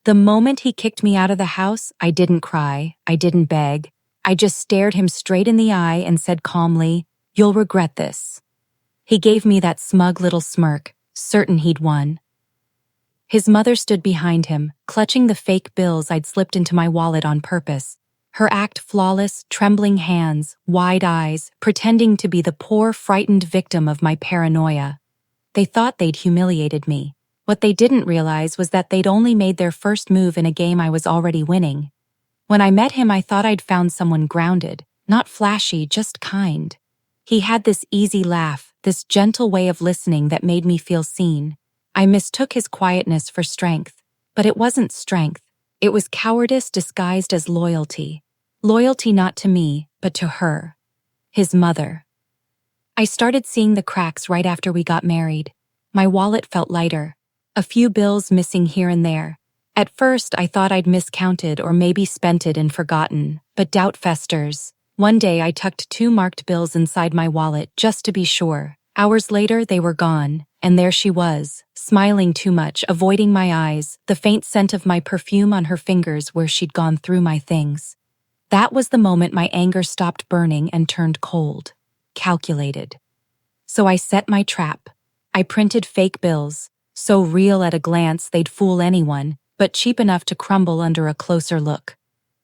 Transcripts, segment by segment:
The moment he kicked me out of the house, I didn't cry, I didn't beg. I just stared him straight in the eye and said calmly, "You'll regret this." He gave me that smug little smirk, certain he'd won. His mother stood behind him, clutching the fake bills I'd slipped into my wallet on purpose. Her act flawless, trembling hands, wide eyes, pretending to be the poor, frightened victim of my paranoia. They thought they'd humiliated me. What they didn't realize was that they'd only made their first move in a game I was already winning. When I met him, I thought I'd found someone grounded, not flashy, just kind. He had this easy laugh, this gentle way of listening that made me feel seen. I mistook his quietness for strength, but it wasn't strength. It was cowardice disguised as loyalty. Loyalty not to me, but to her. His mother. I started seeing the cracks right after we got married. My wallet felt lighter. A few bills missing here and there. At first, I thought I'd miscounted or maybe spent it and forgotten, but doubt festers. One day, I tucked 2 marked bills inside my wallet just to be sure. Hours later, they were gone, and there she was, smiling too much, avoiding my eyes, the faint scent of my perfume on her fingers where she'd gone through my things. That was the moment my anger stopped burning and turned cold. Calculated. So I set my trap. I printed fake bills, so real at a glance they'd fool anyone, but cheap enough to crumble under a closer look.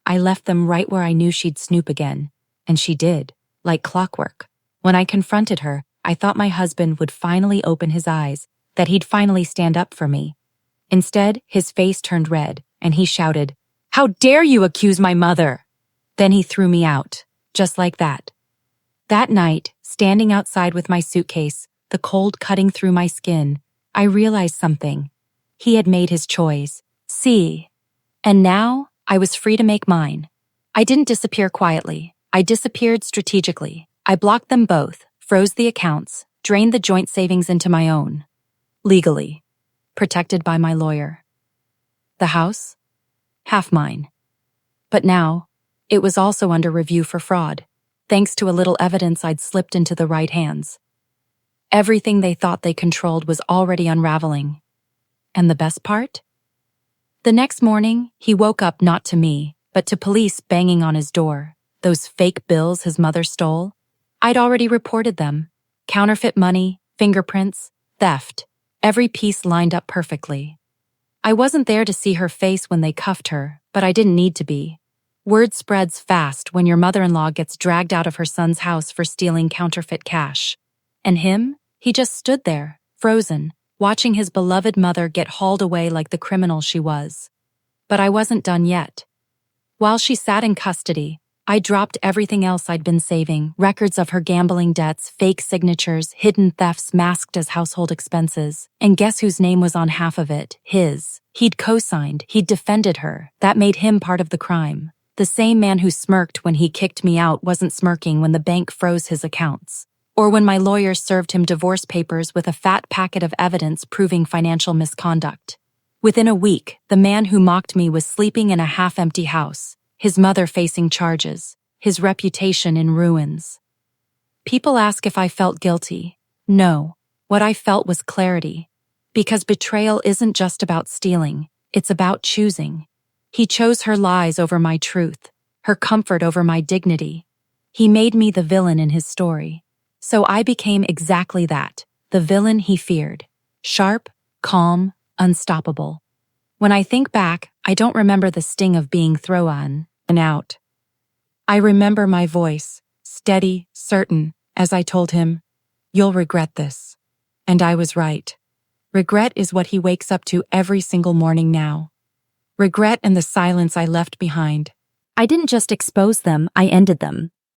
I left them right where I knew she'd snoop again. And she did, like clockwork. When I confronted her, I thought my husband would finally open his eyes, that he'd finally stand up for me. Instead, his face turned red, and he shouted, "How dare you accuse my mother?" Then he threw me out, just like that. That night, standing outside with my suitcase, the cold cutting through my skin, I realized something. He had made his choice. See. And now, I was free to make mine. I didn't disappear quietly. I disappeared strategically. I blocked them both, froze the accounts, drained the joint savings into my own. Legally. Protected by my lawyer. The house? Half mine. But now, it was also under review for fraud, thanks to a little evidence I'd slipped into the right hands. Everything they thought they controlled was already unraveling. And the best part? The next morning, he woke up not to me, but to police banging on his door. Those fake bills his mother stole? I'd already reported them. Counterfeit money, fingerprints, theft. Every piece lined up perfectly. I wasn't there to see her face when they cuffed her, but I didn't need to be. Word spreads fast when your mother-in-law gets dragged out of her son's house for stealing counterfeit cash. And him? He just stood there, frozen, watching his beloved mother get hauled away like the criminal she was. But I wasn't done yet. While she sat in custody, I dropped everything else I'd been saving, records of her gambling debts, fake signatures, hidden thefts masked as household expenses. And guess whose name was on half of it? His. He'd co-signed, he'd defended her. That made him part of the crime. The same man who smirked when he kicked me out wasn't smirking when the bank froze his accounts. Or when my lawyers served him divorce papers with a fat packet of evidence proving financial misconduct. Within a week, the man who mocked me was sleeping in a half-empty house, his mother facing charges, his reputation in ruins. People ask if I felt guilty. No, what I felt was clarity. Because betrayal isn't just about stealing, it's about choosing. He chose her lies over my truth, her comfort over my dignity. He made me the villain in his story. So I became exactly that, the villain he feared. Sharp, calm, unstoppable. When I think back, I don't remember the sting of being thrown and out. I remember my voice, steady, certain, as I told him, "You'll regret this." And I was right. Regret is what he wakes up to every single morning now. Regret and the silence I left behind. I didn't just expose them, I ended them.